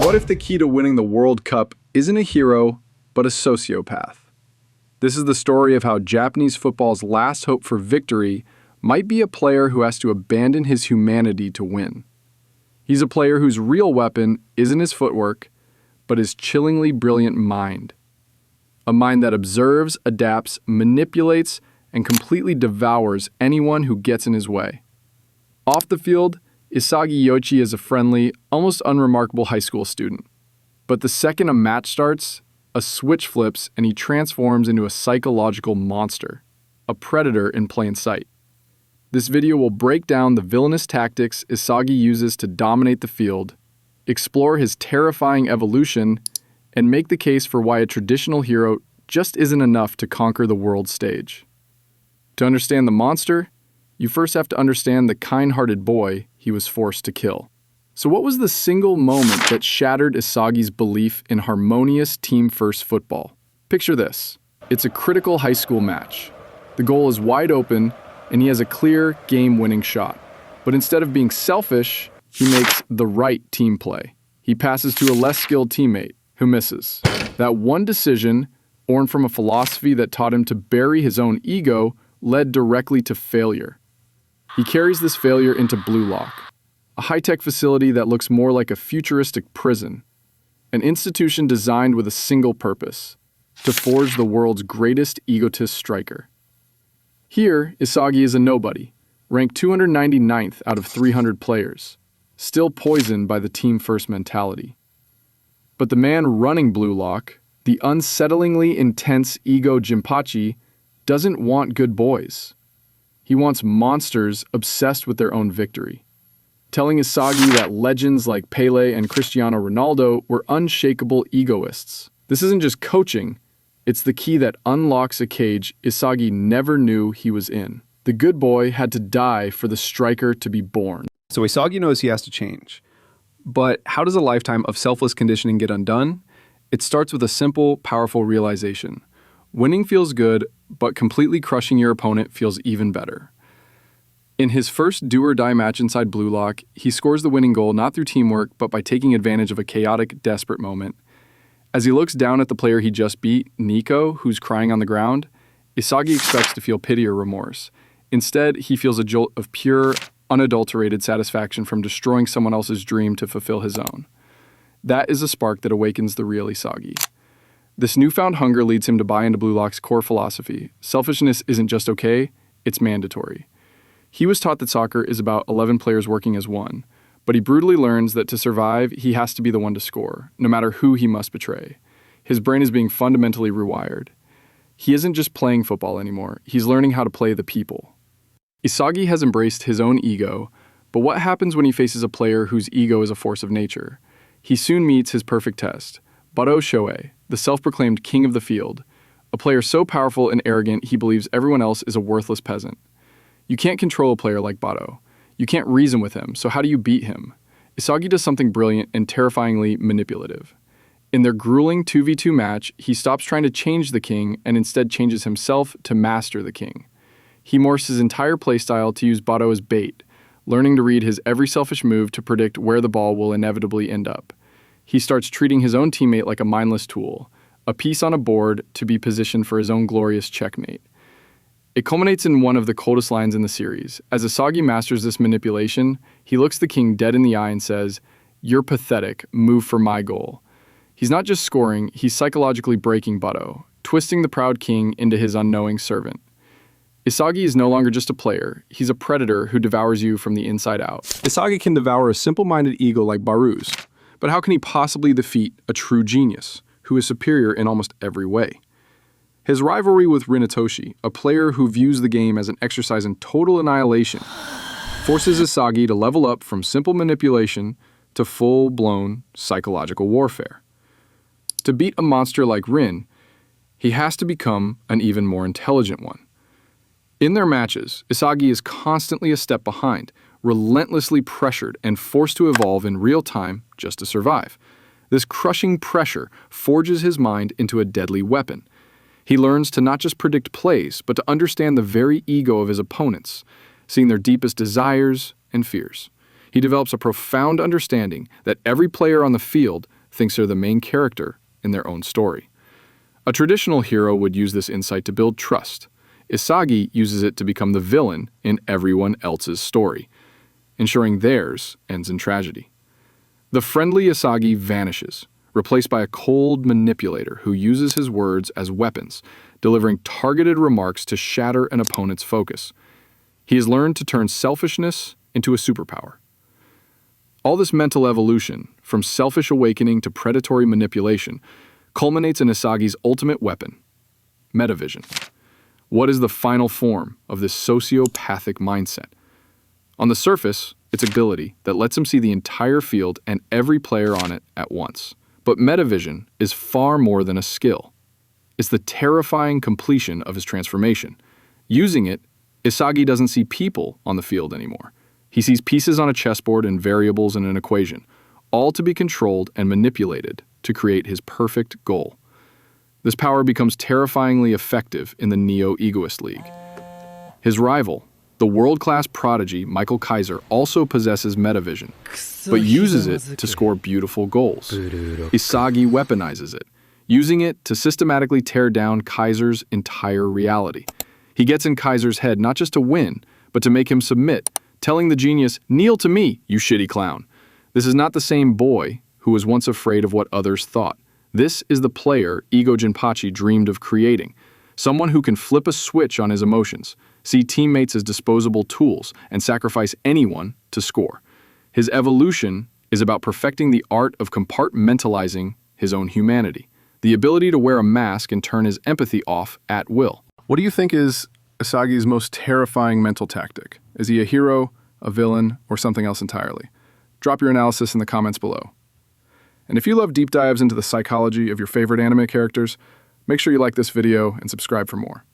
What if the key to winning the World Cup isn't a hero, but a sociopath? This is the story of how Japanese football's last hope for victory might be a player who has to abandon his humanity to win. He's a player whose real weapon isn't his footwork, but his chillingly brilliant mind. A mind that observes, adapts, manipulates, and completely devours anyone who gets in his way. Off the field, Isagi Yoichi is a friendly, almost unremarkable high school student. But the second a match starts, a switch flips and he transforms into a psychological monster, a predator in plain sight. This video will break down the villainous tactics Isagi uses to dominate the field, explore his terrifying evolution, and make the case for why a traditional hero just isn't enough to conquer the world stage. To understand the monster, you first have to understand the kind-hearted boy he was forced to kill. So what was the single moment that shattered Isagi's belief in harmonious team-first football? Picture this. It's a critical high school match. The goal is wide open, and he has a clear, game-winning shot. But instead of being selfish, he makes the right team play. He passes to a less skilled teammate, who misses. That one decision, born from a philosophy that taught him to bury his own ego, led directly to failure. He carries this failure into Blue Lock, a high-tech facility that looks more like a futuristic prison, an institution designed with a single purpose, to forge the world's greatest egotist striker. Here, Isagi is a nobody, ranked 299th out of 300 players, still poisoned by the team-first mentality. But the man running Blue Lock, the unsettlingly intense ego Jinpachi, doesn't want good boys. He wants monsters obsessed with their own victory, telling Isagi that legends like Pele and Cristiano Ronaldo were unshakable egoists. This isn't just coaching, it's the key that unlocks a cage Isagi never knew he was in. The good boy had to die for the striker to be born. So Isagi knows he has to change. But how does a lifetime of selfless conditioning get undone? It starts with a simple, powerful realization. Winning feels good, but completely crushing your opponent feels even better. In his first do-or-die match inside Blue Lock, he scores the winning goal not through teamwork, but by taking advantage of a chaotic, desperate moment. As he looks down at the player he just beat, Nico, who's crying on the ground, Isagi expects to feel pity or remorse. Instead, he feels a jolt of pure, unadulterated satisfaction from destroying someone else's dream to fulfill his own. That is a spark that awakens the real Isagi. This newfound hunger leads him to buy into Blue Lock's core philosophy. Selfishness isn't just okay, it's mandatory. He was taught that soccer is about 11 players working as one, but he brutally learns that to survive, he has to be the one to score, no matter who he must betray. His brain is being fundamentally rewired. He isn't just playing football anymore, he's learning how to play the people. Isagi has embraced his own ego, but what happens when he faces a player whose ego is a force of nature? He soon meets his perfect test, Barou Shohei, the self-proclaimed king of the field, a player so powerful and arrogant he believes everyone else is a worthless peasant. You can't control a player like Barou. You can't reason with him, so how do you beat him? Isagi does something brilliant and terrifyingly manipulative. In their grueling 2v2 match, he stops trying to change the king and instead changes himself to master the king. He morphs his entire playstyle to use Barou as bait, learning to read his every selfish move to predict where the ball will inevitably end up. He starts treating his own teammate like a mindless tool, a piece on a board to be positioned for his own glorious checkmate. It culminates in one of the coldest lines in the series. As Isagi masters this manipulation, he looks the king dead in the eye and says, "You're pathetic, move for my goal." He's not just scoring, he's psychologically breaking Barou, twisting the proud king into his unknowing servant. Isagi is no longer just a player, he's a predator who devours you from the inside out. Isagi can devour a simple-minded ego like Barou's, but how can he possibly defeat a true genius, who is superior in almost every way? His rivalry with Rin, a player who views the game as an exercise in total annihilation, forces Isagi to level up from simple manipulation to full-blown psychological warfare. To beat a monster like Rin, he has to become an even more intelligent one. In their matches, Isagi is constantly a step behind, relentlessly pressured and forced to evolve in real time just to survive. This crushing pressure forges his mind into a deadly weapon. He learns to not just predict plays, but to understand the very ego of his opponents, seeing their deepest desires and fears. He develops a profound understanding that every player on the field, thinks they're the main character in their own story. A traditional hero would use this insight to build trust. Isagi uses it to become the villain in everyone else's story, ensuring theirs ends in tragedy. The friendly Isagi vanishes, replaced by a cold manipulator who uses his words as weapons, delivering targeted remarks to shatter an opponent's focus. He has learned to turn selfishness into a superpower. All this mental evolution, from selfish awakening to predatory manipulation, culminates in Isagi's ultimate weapon, Metavision. What is the final form of this sociopathic mindset? On the surface, it's an ability that lets him see the entire field and every player on it at once. But Metavision is far more than a skill. It's the terrifying completion of his transformation. Using it, Isagi doesn't see people on the field anymore. He sees pieces on a chessboard and variables in an equation, all to be controlled and manipulated to create his perfect goal. This power becomes terrifyingly effective in the Neo-Egoist League. His rival, the world-class prodigy Michael Kaiser, also possesses Metavision, but uses it to score beautiful goals. Isagi weaponizes it, using it to systematically tear down Kaiser's entire reality. He gets in Kaiser's head not just to win, but to make him submit, telling the genius, "Kneel to me, you shitty clown." This is not the same boy who was once afraid of what others thought. This is the player Ego Jinpachi dreamed of creating, someone who can flip a switch on his emotions, see teammates as disposable tools, and sacrifice anyone to score. His evolution is about perfecting the art of compartmentalizing his own humanity, the ability to wear a mask and turn his empathy off at will. What do you think is Isagi's most terrifying mental tactic? Is he a hero, a villain, or something else entirely? Drop your analysis in the comments below. And if you love deep dives into the psychology of your favorite anime characters, make sure you like this video and subscribe for more.